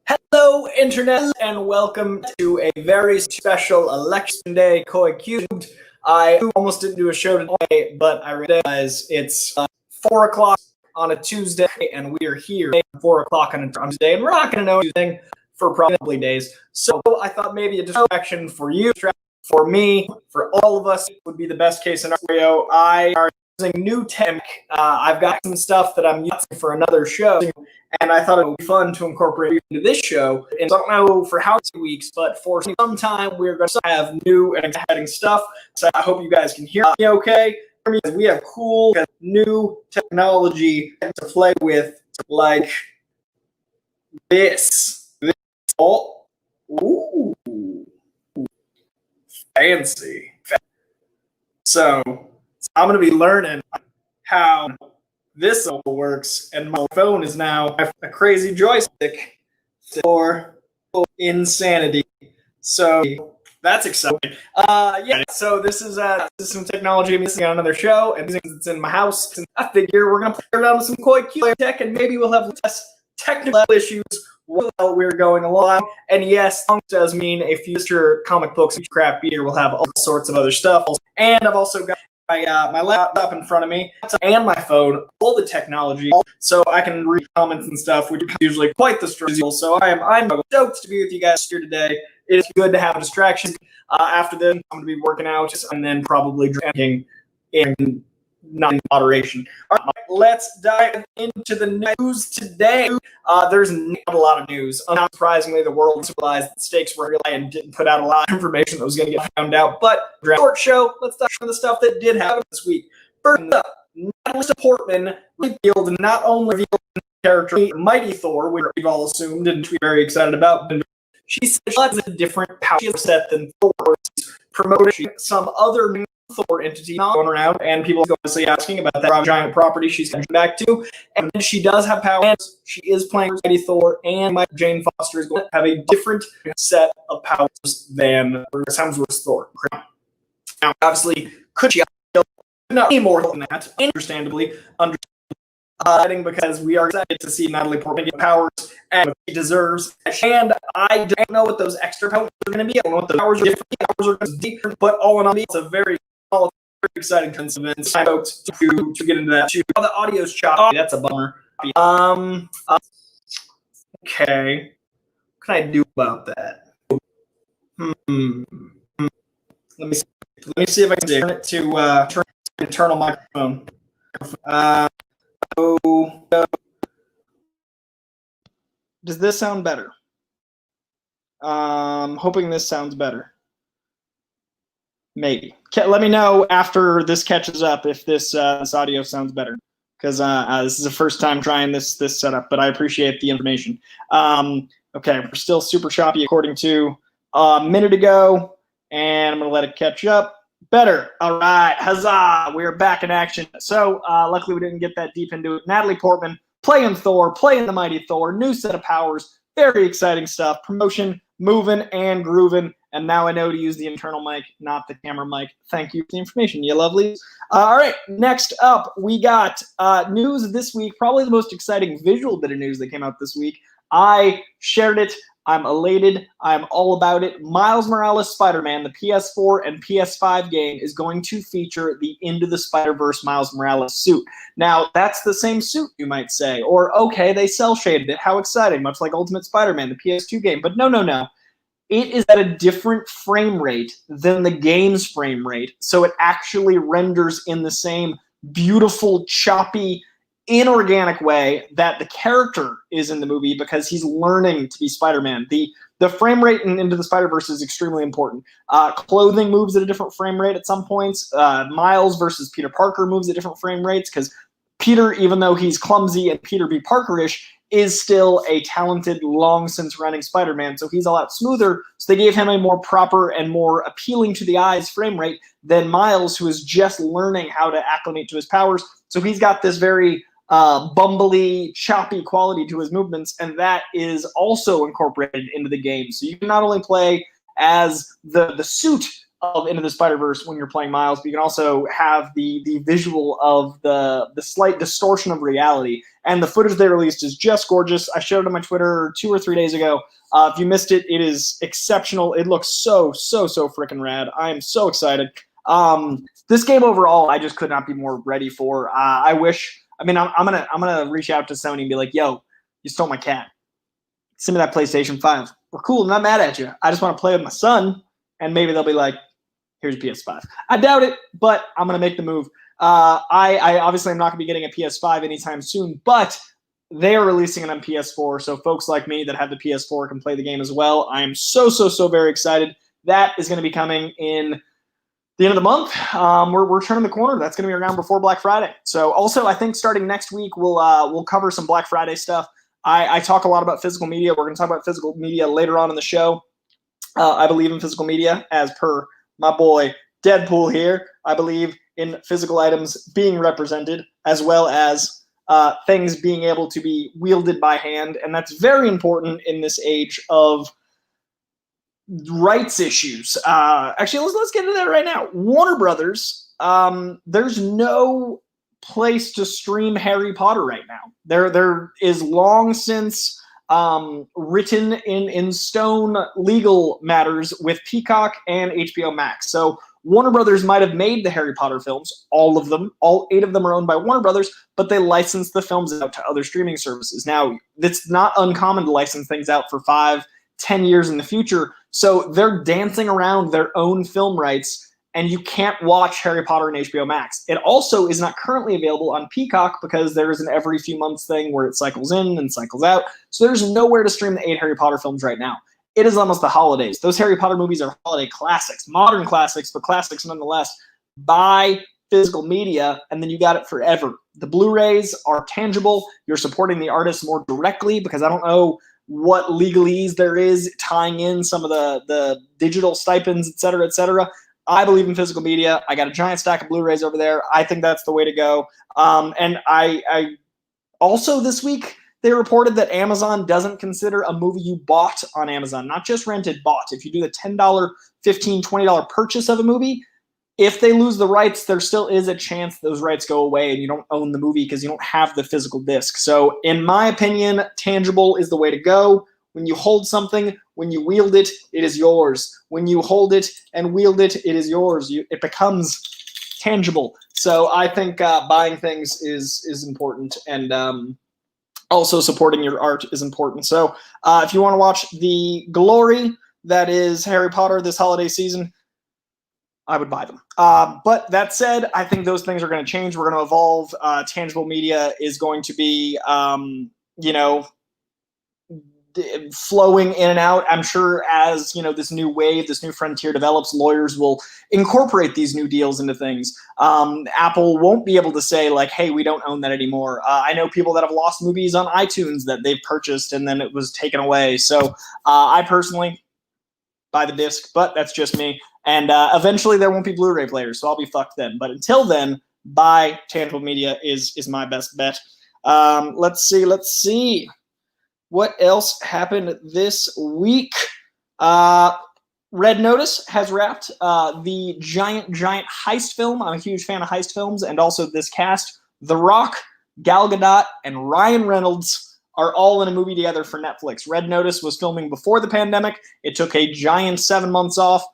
Hello, Internet, and welcome to a very special election day, Coy-Jandreau. I almost didn't do a show today, but I realized it's 4 o'clock on a Tuesday, and we are here at 4 o'clock on a Tuesday, and we're not going to know anything for probably days. So I thought maybe a distraction for you, for me, for all of us would be the best case scenario. I are using new tech. I've got some stuff that I'm using for another show. And I thought it would be fun to incorporate into this show. And I don't know for how many weeks, but for some time, we're going to have new and exciting stuff. So I hope you guys can hear me okay. We have cool new technology to play with, like this. Oh, ooh, fancy. So I'm going to be learning how this all works, and my phone is now a crazy joystick for insanity. So that's exciting. So this is some technology I'm using on another show, and since it's in my house, I figure we're gonna play around with some Coy-Jandreau tech, and maybe we'll have less technical issues while we're going along. And yes, does mean a future comic books crap beer will have all sorts of other stuff. And I've also got my laptop in front of me and my phone, all the technology, so I can read comments and stuff, which is usually quite the struggle. So I'm stoked to be with you guys here today. It is good to have a distraction. After this, I'm going to be working out and then probably drinking in non-moderation. All right, let's dive into the news today. There's not a lot of news. Not surprisingly, the world realized that stakes were really high and didn't put out a lot of information that was going to get found out. But short show, let's talk about the stuff that did happen this week. First up, Natalie Portman not only revealed the character Mighty Thor, which we've all assumed and we're very excited about, but she said she has a different power set than Thor. Promoting some other new Thor entity going around, and people are obviously asking about that giant property she's coming back to. And she does have powers. She is playing Mighty Thor, and Jane Foster is going to have a different set of powers than Hemsworth's Thor. Now, obviously, could she not any more than that? Understandably, because we are excited to see Natalie Portman get powers and what she deserves. And I don't know what those extra powers are going to be. I don't know what the powers are going to be, but all in all, it's a very exciting event. I'm stoked to get into that too. Oh, the audio's choppy. That's a bummer. Okay. What can I do about that? Let me see if I can turn it to internal microphone. Does this sound better? Hoping this sounds better. Maybe. Let me know after this catches up if this audio sounds better, because this is the first time trying this setup, but I appreciate the information. Okay, we're still super choppy according to a minute ago, and I'm going to let it catch up. Better. All right. Huzzah. We're back in action. So luckily we didn't get that deep into it. Natalie Portman playing Thor, playing the Mighty Thor, new set of powers. Very exciting stuff. Promotion, moving and grooving. And now I know to use the internal mic, not the camera mic. Thank you for the information, you lovelies. All right. Next up, we got news this week. Probably the most exciting visual bit of news that came out this week. I shared it. I'm elated. I'm all about it. Miles Morales Spider-Man, the PS4 and PS5 game, is going to feature the Into the Spider-Verse Miles Morales suit. Now, that's the same suit, you might say. Or, okay, they cel-shaded it. How exciting. Much like Ultimate Spider-Man, the PS2 game. But no. It is at a different frame rate than the game's frame rate. So it actually renders in the same beautiful, choppy, inorganic way that the character is in the movie, because he's learning to be Spider-Man. The frame rate Into the Spider-Verse is extremely important. Clothing moves at a different frame rate at some points. Miles versus Peter Parker moves at different frame rates, because Peter, even though he's clumsy and Peter B. Parker-ish, is still a talented, long-since-running Spider-Man, so he's a lot smoother. So they gave him a more proper and more appealing to the eyes frame rate than Miles, who is just learning how to acclimate to his powers. So he's got this very bumbly, choppy quality to his movements, and that is also incorporated into the game. So you can not only play as the suit of Into the Spider-Verse when you're playing Miles, but you can also have the visual of the slight distortion of reality. And the footage they released is just gorgeous. I showed it on my Twitter 2 or 3 days ago. If you missed it, it is exceptional. It looks so freaking rad. I am so excited. This game overall, I just could not be more ready for. I'm gonna reach out to Sony and be like, yo, you stole my cat. Send me that PlayStation 5. We're cool. I'm not mad at you. I just want to play with my son. And maybe they'll be like, here's a PS5. I doubt it, but I'm going to make the move. I obviously am not going to be getting a PS5 anytime soon, but they are releasing it on PS4. So folks like me that have the PS4 can play the game as well. I am so very excited. That is going to be coming in the end of the month. We're turning the corner. That's going to be around before Black Friday. So also, I think starting next week, we'll cover some Black Friday stuff. I talk a lot about physical media. We're going to talk about physical media later on in the show. I believe in physical media, as per my boy Deadpool here. I believe in physical items being represented, as well as things being able to be wielded by hand. And that's very important in this age of rights issues. Actually, let's get into that right now. Warner Brothers, there's no place to stream Harry Potter right now. There is long since written in stone legal matters with Peacock and HBO Max. So Warner Brothers might have made the Harry Potter films, all of them, all 8 of them are owned by Warner Brothers, but they license the films out to other streaming services. Now, it's not uncommon to license things out for 5, 10 years in the future. So they're dancing around their own film rights, and you can't watch Harry Potter on HBO Max. It also is not currently available on Peacock because there is an every few months thing where it cycles in and cycles out. So there's nowhere to stream the 8 Harry Potter films right now. It is almost the holidays. Those Harry Potter movies are holiday classics, modern classics, but classics nonetheless. Buy physical media, and then you got it forever. The Blu-rays are tangible. You're supporting the artist more directly because I don't know what legalese there is tying in some of the digital stipends, et cetera, et cetera. I believe in physical media. I got a giant stack of Blu-rays over there. I think that's the way to go. And I also this week, they reported that Amazon doesn't consider a movie you bought on Amazon, not just rented, bought. If you do the $10, $15, $20 purchase of a movie, if they lose the rights, there still is a chance those rights go away and you don't own the movie because you don't have the physical disc. So in my opinion, tangible is the way to go. When you hold something, when you wield it, it is yours. When you hold it and wield it, it is yours. It becomes tangible. So I think buying things is important, and also supporting your art is important. So if you want to watch the glory that is Harry Potter this holiday season, I would buy them. But that said, I think those things are going to change. We're going to evolve. Tangible media is going to be, flowing in and out. I'm sure as this new wave, this new frontier develops, lawyers will incorporate these new deals into things. Apple won't be able to say like, hey, we don't own that anymore. I know people that have lost movies on iTunes that they've purchased and then it was taken away. So I personally buy the disc, but that's just me. And eventually there won't be Blu-ray players, so I'll be fucked then. But until then, buy tangible media is my best bet. Let's see. What else happened this week? Red Notice has wrapped. The giant heist film. I'm a huge fan of heist films, and also this cast. The Rock, Gal Gadot, and Ryan Reynolds are all in a movie together for Netflix. Red Notice was filming before the pandemic. It took a giant 7 months off,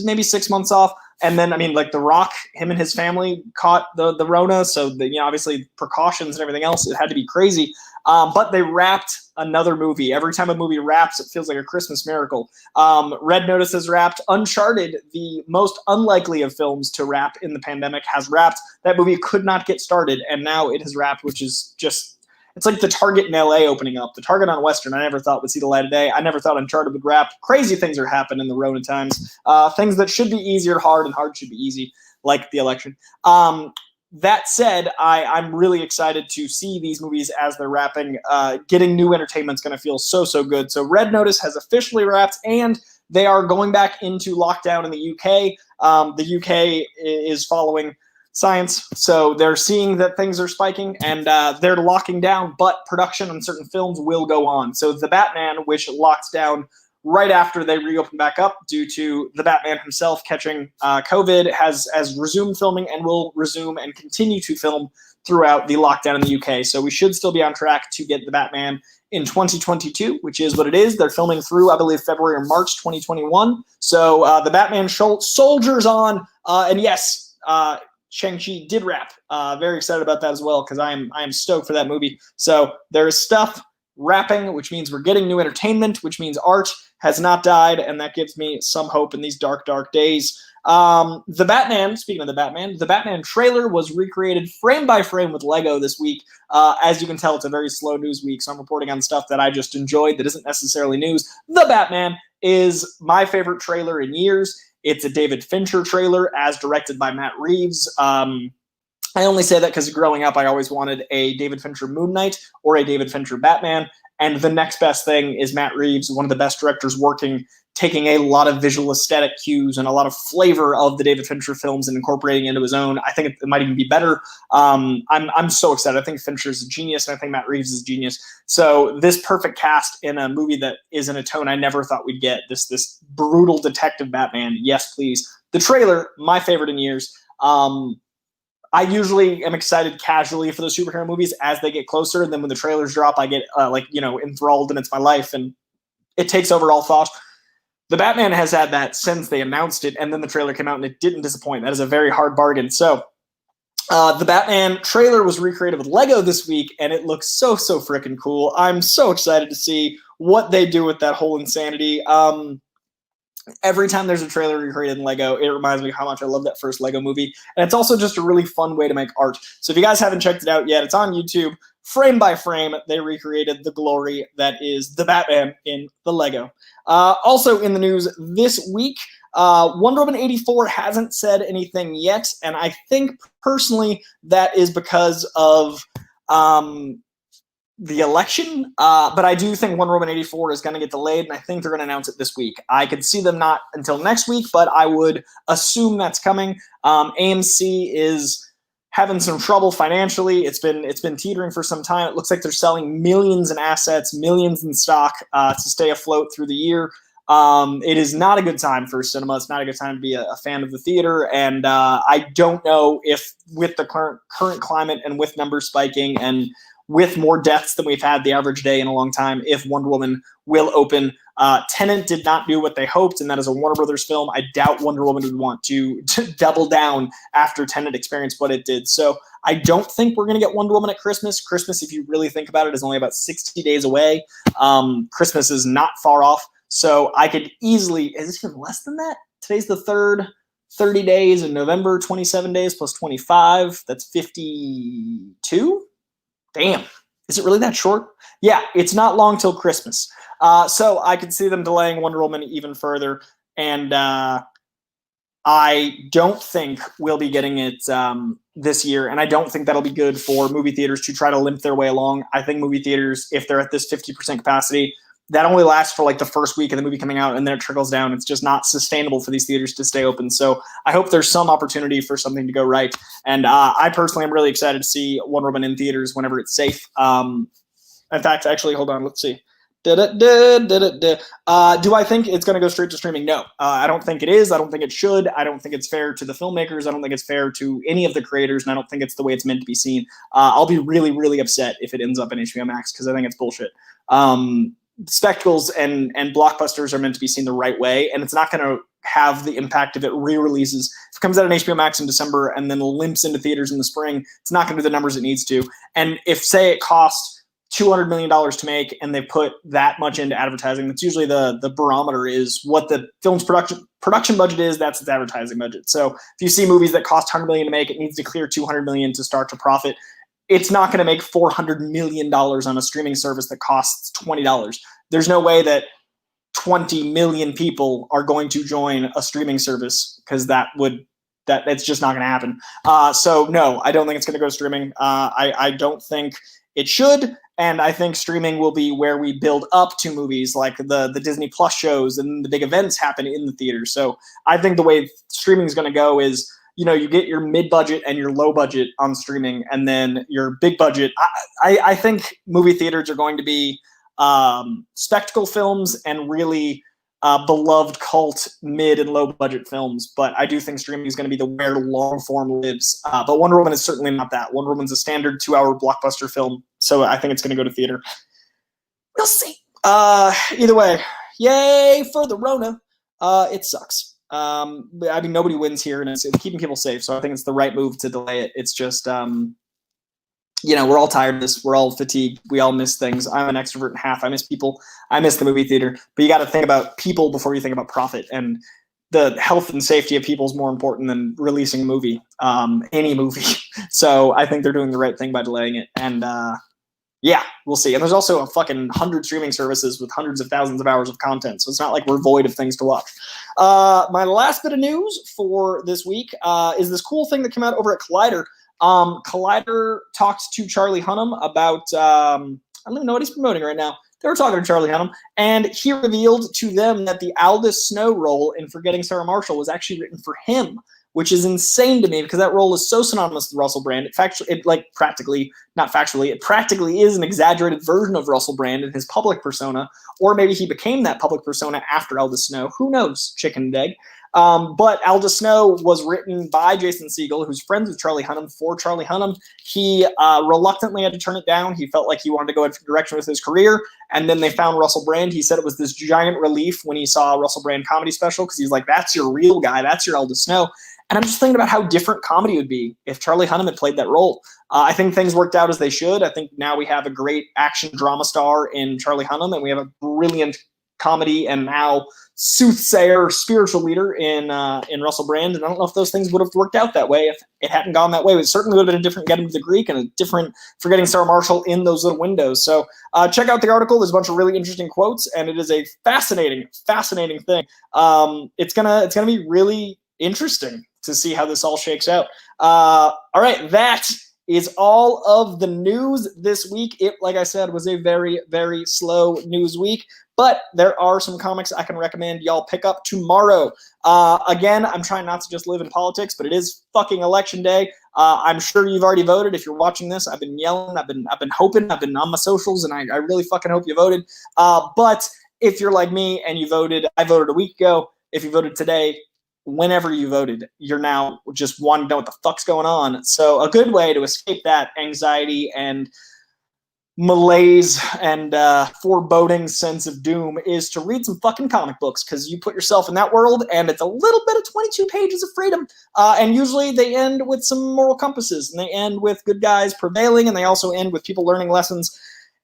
maybe 6 months off. And then, The Rock, him and his family caught the Rona. So, obviously precautions and everything else, it had to be crazy. But they wrapped another movie. Every time a movie wraps, it feels like a Christmas miracle. Red Notice has wrapped. Uncharted, the most unlikely of films to wrap in the pandemic, has wrapped. That movie could not get started, and now it has wrapped, which is just... It's like the Target in LA opening up. The Target on Western, I never thought would see the light of day. I never thought Uncharted would wrap. Crazy things are happening in the Rona times. Things that should be easier, hard, and hard should be easy, like the election. That said, I'm really excited to see these movies as they're wrapping. Getting new entertainment is going to feel so good. So Red Notice has officially wrapped, and they are going back into lockdown in the UK. The UK is following science, so they're seeing that things are spiking, and they're locking down, but production on certain films will go on. So The Batman, which locks down right after they reopen back up due to the Batman himself catching COVID, has resumed filming and will resume and continue to film throughout the lockdown in the UK. So we should still be on track to get the Batman in 2022, which is what it is. They're filming through, I believe, February or March 2021. So the Batman soldiers on. And yes, Shang-Chi did wrap. Very excited about that as well, because I am stoked for that movie. So there is stuff wrapping, which means we're getting new entertainment, which means art has not died, and that gives me some hope in these dark, dark days. The Batman, speaking of the Batman trailer was recreated frame by frame with Lego this week. As you can tell, it's a very slow news week, so I'm reporting on stuff that I just enjoyed that isn't necessarily news. The Batman is my favorite trailer in years. It's a David Fincher trailer as directed by Matt Reeves. I only say that because growing up, I always wanted a David Fincher Moon Knight or a David Fincher Batman. And the next best thing is Matt Reeves, one of the best directors working, taking a lot of visual aesthetic cues and a lot of flavor of the David Fincher films and incorporating it into his own. I think it might even be better. I'm so excited. I think Fincher's a genius, and I think Matt Reeves is a genius. So this perfect cast in a movie that is in a tone I never thought we'd get, this brutal detective Batman. Yes, please. The trailer, my favorite in years. I usually am excited casually for the superhero movies as they get closer, and then when the trailers drop, I get enthralled, and it's my life, and it takes over all thought. The Batman has had that since they announced it, and then the trailer came out, and it didn't disappoint. That is a very hard bargain. So the Batman trailer was recreated with Lego this week, and it looks so freaking cool. I'm so excited to see what they do with that whole insanity. Every time there's a trailer recreated in Lego, it reminds me how much I love that first Lego movie. And it's also just a really fun way to make art. So if you guys haven't checked it out yet, it's on YouTube. Frame by frame, they recreated the glory that is the Batman in the Lego. Also in the news this week, Wonder Woman 84 hasn't said anything yet. And I think personally that is because of the election, but I do think Wonder Woman 84 is going to get delayed, and I think they're going to announce it this week. I could see them not until next week, but I would assume that's coming. AMC is having some trouble financially. It's been teetering for some time. It looks like they're selling millions in assets, millions in stock to stay afloat through the year. It is not a good time for cinema. It's not a good time to be a fan of the theater, and I don't know if with the current climate and with numbers spiking and with more deaths than we've had the average day in a long time, if Wonder Woman will open. Tenet did not do what they hoped, and that is a Warner Brothers film. I doubt Wonder Woman would want to double down after Tenet experienced what it did. So I don't think we're going to get Wonder Woman at Christmas. Christmas, if you really think about it, is only about 60 days away. Christmas is not far off. So I could easily, is it even less than that? Today's the 3rd, 30 days in November, 27 days plus 25. That's 52? Damn, is it really that short? Yeah, it's not long till Christmas. So I could see them delaying Wonder Woman even further. And I don't think we'll be getting it this year. And I don't think that'll be good for movie theaters to try to limp their way along. I think movie theaters, if they're at this 50% capacity, that only lasts for like the first week of the movie coming out, and then it trickles down. It's just not sustainable for these theaters to stay open. So I hope there's some opportunity for something to go right. And I personally am really excited to see Wonder Woman in theaters whenever it's safe. In fact, actually, hold on, let's see. Do I think it's going to go straight to streaming? No, I don't think it is. I don't think it should. I don't think it's fair to the filmmakers. I don't think it's fair to any of the creators, and I don't think it's the way it's meant to be seen. I'll be really, really upset if it ends up in HBO Max, because I think it's bullshit. Spectacles and blockbusters are meant to be seen the right way, and it's not going to have the impact if it re-releases. If it comes out on HBO Max in December and then limps into theaters in the spring, it's not going to do the numbers it needs to. And if, say, it costs $200 million to make and they put that much into advertising, that's usually the barometer is what the film's production budget is, that's its advertising budget. So if you see movies that cost $100 million to make, it needs to clear $200 million to start to profit. It's not going to make $400 million on a streaming service that costs $20. There's no way that 20 million people are going to join a streaming service, because it's just not going to happen. So no, I don't think it's going to go to streaming. I don't think it should. And I think streaming will be where we build up to movies like the Disney Plus shows, and the big events happen in the theater. So I think the way streaming is going to go is, you get your mid-budget and your low budget on streaming, and then your big budget. I think movie theaters are going to be spectacle films and really beloved cult mid and low budget films, but I do think streaming is going to be the where long form lives. But Wonder Woman is certainly not that. Wonder Woman's a standard 2-hour blockbuster film, so I think it's going to go to theater. We'll see. Either way, yay for the Rona. It sucks. I mean, nobody wins here, and it's keeping people safe, so I think it's the right move to delay it. It's just, we're all tired of this. We're all fatigued. We all miss things. I'm an extrovert in half. I miss people. I miss the movie theater. But you got to think about people before you think about profit. And the health and safety of people is more important than releasing a movie, any movie. So I think they're doing the right thing by delaying it. And yeah, we'll see. And there's also a fucking 100 streaming services with hundreds of thousands of hours of content. So it's not like we're void of things to watch. My last bit of news for this week is this cool thing that came out over at Collider. Collider talked to Charlie Hunnam about, I don't even know what he's promoting right now. They were talking to Charlie Hunnam, and he revealed to them that the Aldous Snow role in Forgetting Sarah Marshall was actually written for him, which is insane to me because that role is so synonymous with Russell Brand. It practically is an exaggerated version of Russell Brand in his public persona, or maybe he became that public persona after Aldous Snow. Who knows? Chicken and egg. But Aldous Snow was written by Jason Segel, who's friends with Charlie Hunnam, for Charlie Hunnam. He reluctantly had to turn it down. He felt like he wanted to go a different direction with his career. And then they found Russell Brand. He said it was this giant relief when he saw a Russell Brand comedy special because he's like, that's your real guy. That's your Aldous Snow. And I'm just thinking about how different comedy would be if Charlie Hunnam had played that role. I think things worked out as they should. I think now we have a great action drama star in Charlie Hunnam, and we have a brilliant comedy and now soothsayer spiritual leader in Russell Brand. And I don't know if those things would have worked out that way if it hadn't gone that way. It certainly would have been a different Get Him to the Greek and a different Forgetting Sarah Marshall in those little windows. So check out the article. There's a bunch of really interesting quotes, and it is a fascinating thing. It's gonna be really interesting to see how this all shakes out. All right, that is all of the news this week. It, like I said, was a very, very slow news week, but there are some comics I can recommend y'all pick up tomorrow. Again, I'm trying not to just live in politics, but it is fucking election day. I'm sure you've already voted. If you're watching this, I've been yelling, I've been hoping, I've been on my socials, and I really fucking hope you voted. But if you're like me and you voted, I voted a week ago. If you voted today, whenever you voted, you're now just wanting to know what the fuck's going on. So a good way to escape that anxiety and malaise and foreboding sense of doom is to read some fucking comic books, because you put yourself in that world and it's a little bit of 22 pages of freedom. And usually they end with some moral compasses, and they end with good guys prevailing, and they also end with people learning lessons.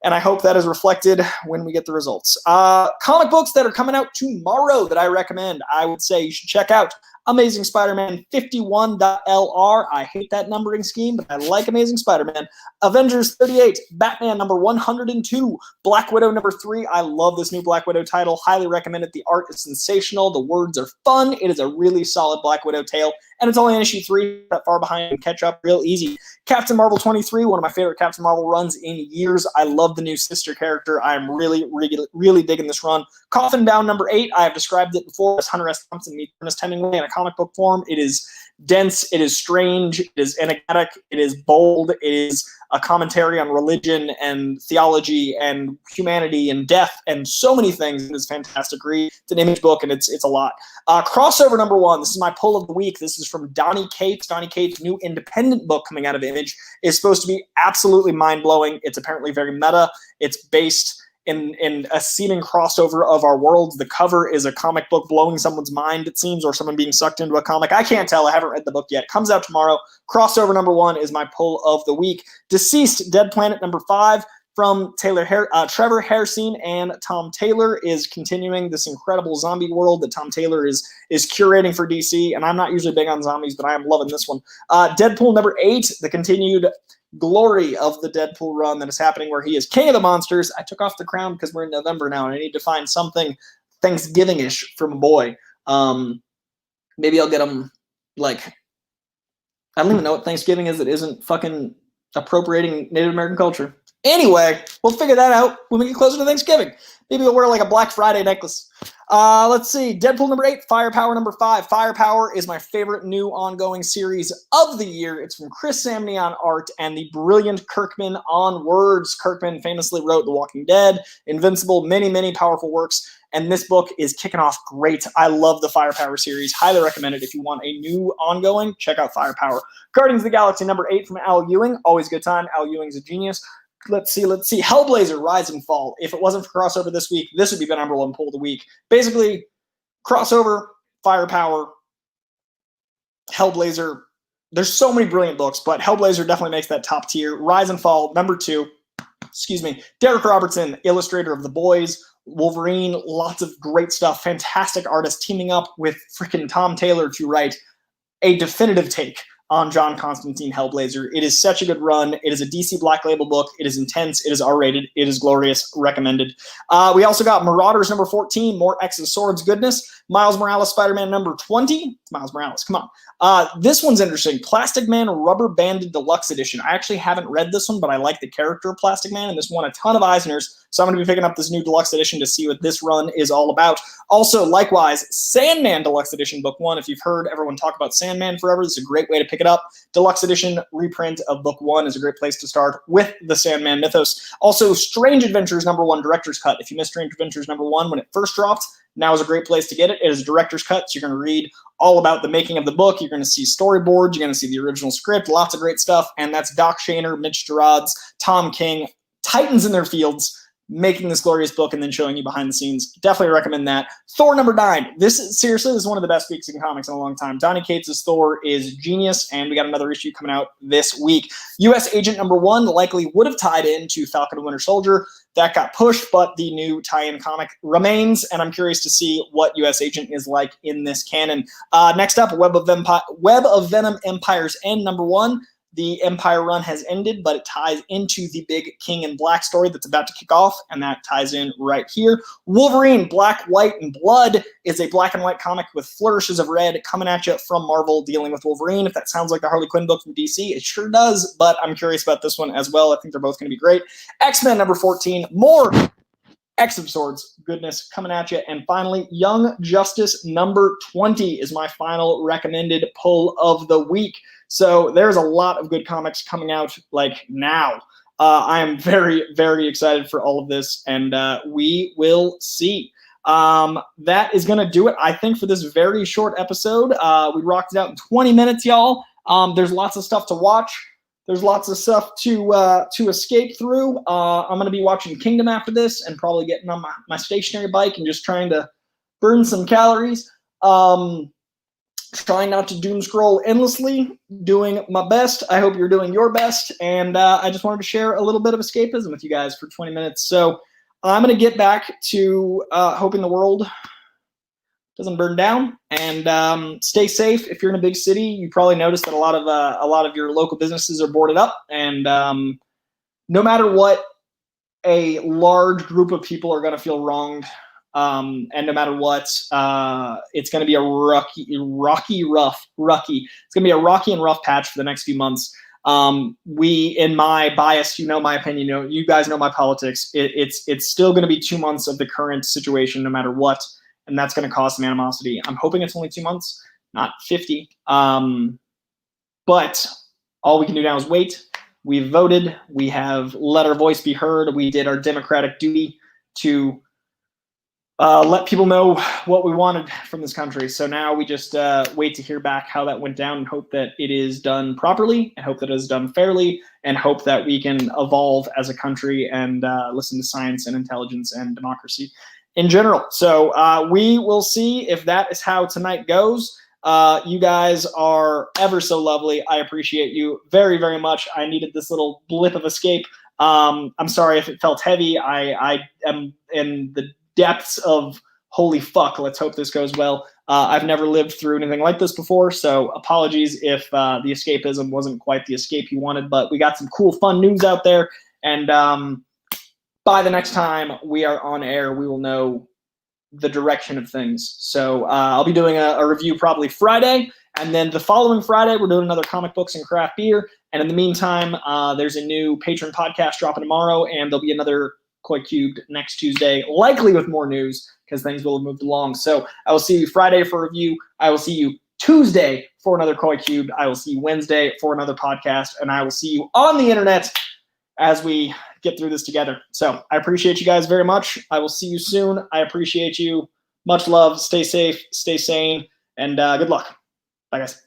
And I hope that is reflected when we get the results. Comic books that are coming out tomorrow that I recommend, I would say you should check out Amazing Spider-Man 51.LR. I hate that numbering scheme, but I like Amazing Spider-Man. Avengers 38, Batman number 102, Black Widow number 3. I love this new Black Widow title. Highly recommend it. The art is sensational. The words are fun. It is a really solid Black Widow tale, and it's only in issue 3. That far behind and catch up real easy. Captain Marvel 23, one of my favorite Captain Marvel runs in years. I love the new sister character. I'm really, really, really digging this run. Coffin Bound number 8, I have described it before as Hunter S. Thompson meets Ernest Hemingway in a comic book form. It is dense, it is strange, it is enigmatic, it is bold, it is a commentary on religion and theology and humanity and death and so many things. It is fantastic read. It's an Image book, and it's a lot. Crossover number 1, this is my pull of the week. This is from Donny Cates. Donny Cates' new independent book coming out of Image is supposed to be absolutely mind-blowing. It's apparently very meta. It's based in a seeming crossover of our worlds. The cover is a comic book blowing someone's mind, it seems, or someone being sucked into a comic. I can't tell. I haven't read the book yet. Comes out tomorrow. Crossover number 1 is my pull of the week. Deceased, Dead Planet number 5 from Trevor Hairsine and Tom Taylor is continuing this incredible zombie world that Tom Taylor is curating for DC. And I'm not usually big on zombies, but I am loving this one. Deadpool number 8, the continued glory of the Deadpool run that is happening, where he is king of the monsters. I took off the crown because we're in November now, and I need to find something Thanksgiving-ish from a boy. Maybe I'll get him, like, I don't even know what Thanksgiving is that isn't fucking appropriating Native American culture. Anyway, we'll figure that out when we get closer to Thanksgiving. Maybe we'll wear like a Black Friday necklace. Let's see. Deadpool number 8, Firepower number 5. Firepower is my favorite new ongoing series of the year. It's from Chris Samney on art and the brilliant Kirkman on words. Kirkman famously wrote The Walking Dead, Invincible, many, many powerful works. and this book is kicking off great. I love the Firepower series. Highly recommend it. If you want a new ongoing, check out Firepower. Guardians of the Galaxy number 8 from Al Ewing. Always a good time. Al Ewing's a genius. Let's see. Hellblazer, Rise and Fall. If it wasn't for crossover this week, this would be the number 1 pull of the week. Basically, crossover, Firepower, Hellblazer. There's so many brilliant books, but Hellblazer definitely makes that top tier. Rise and Fall, number 2. Derek Robertson, illustrator of The Boys, Wolverine, lots of great stuff. Fantastic artist teaming up with freaking Tom Taylor to write a definitive take on John Constantine Hellblazer. It is such a good run. It is a DC Black Label book. It is intense. It is R-rated. It is glorious. Recommended. We also got Marauders number 14, more X of Swords goodness. Miles Morales Spider-Man number 20. Miles Morales, come on. This one's interesting. Plastic Man Rubber Banded Deluxe Edition. I actually haven't read this one, but I like the character of Plastic Man, and this won a ton of Eisners, so I'm going to be picking up this new deluxe edition to see what this run is all about. Also, likewise, Sandman Deluxe Edition Book 1. If you've heard everyone talk about Sandman forever, this is a great way to pick it up. Deluxe Edition reprint of Book 1 is a great place to start with the Sandman mythos. Also, Strange Adventures number 1 Director's Cut. If you missed Strange Adventures number 1 when it first dropped, now is a great place to get it. It is a director's cut, so you're going to read all about the making of the book. You're going to see storyboards. You're going to see the original script. Lots of great stuff. And that's Doc Shaner, Mitch Gerads, Tom King, titans in their fields, making this glorious book and then showing you behind the scenes. Definitely recommend that. Thor number 9. This is one of the best weeks in comics in a long time. Donny Cates' Thor is genius, and we got another issue coming out this week. U.S. Agent number 1 likely would have tied into Falcon and Winter Soldier. That got pushed, but the new tie-in comic remains, and I'm curious to see what U.S. Agent is like in this canon. Next up, Web of Venom Empire's End number 1. The Empire run has ended, but it ties into the big King in Black story that's about to kick off, and that ties in right here. Wolverine, Black, White, and Blood is a black and white comic with flourishes of red coming at you from Marvel dealing with Wolverine. If that sounds like the Harley Quinn book from DC, it sure does, but I'm curious about this one as well. I think they're both going to be great. X-Men number 14, more X of Swords goodness coming at you. And finally, Young Justice number 20 is my final recommended pull of the week. So there's a lot of good comics coming out like now. I am very, very excited for all of this, and we will see. That is going to do it, I think, for this very short episode. We rocked it out in 20 minutes, y'all. There's lots of stuff to watch. There's lots of stuff to escape through. I'm going to be watching Kingdom after this and probably getting on my stationary bike and just trying to burn some calories. Trying not to doom scroll endlessly, doing my best. I hope you're doing your best. And I just wanted to share a little bit of escapism with you guys for 20 minutes. So I'm going to get back to hoping the world doesn't burn down, and stay safe. If you're in a big city, you probably noticed that a lot of your local businesses are boarded up, and no matter what, a large group of people are going to feel wronged, and no matter what, it's going to be a rocky. It's going to be a rocky and rough patch for the next few months. In my bias, my opinion, you guys know my politics. It's still going to be 2 months of the current situation, no matter what. And that's going to cause some animosity. I'm hoping it's only 2 months, not 50. But all we can do now is wait. We've voted. We have let our voice be heard. We did our democratic duty to let people know what we wanted from this country. So now we just wait to hear back how that went down and hope that it is done properly, and hope that it is done fairly, and hope that we can evolve as a country and listen to science and intelligence and democracy in general. So we will see if that is how tonight goes. You guys are ever so lovely. I appreciate you very, very much. I needed this little blip of escape. I'm sorry if it felt heavy. I am in the depths of holy fuck. Let's hope this goes well. I've never lived through anything like this before, so apologies if the escapism wasn't quite the escape you wanted, but we got some cool, fun news out there, and by the next time we are on air, we will know the direction of things. So I'll be doing a review probably Friday, and then the following Friday, we're doing another comic books and craft beer. And in the meantime, there's a new Patron podcast dropping tomorrow, and there'll be another Koi Cubed next Tuesday, likely with more news because things will have moved along. So I will see you Friday for a review. I will see you Tuesday for another Koi Cubed. I will see you Wednesday for another podcast, and I will see you on the internet as we get through this together. So I appreciate you guys very much. I will see you soon. I appreciate you. Much love. Stay safe. Stay sane. And good luck. Bye, guys.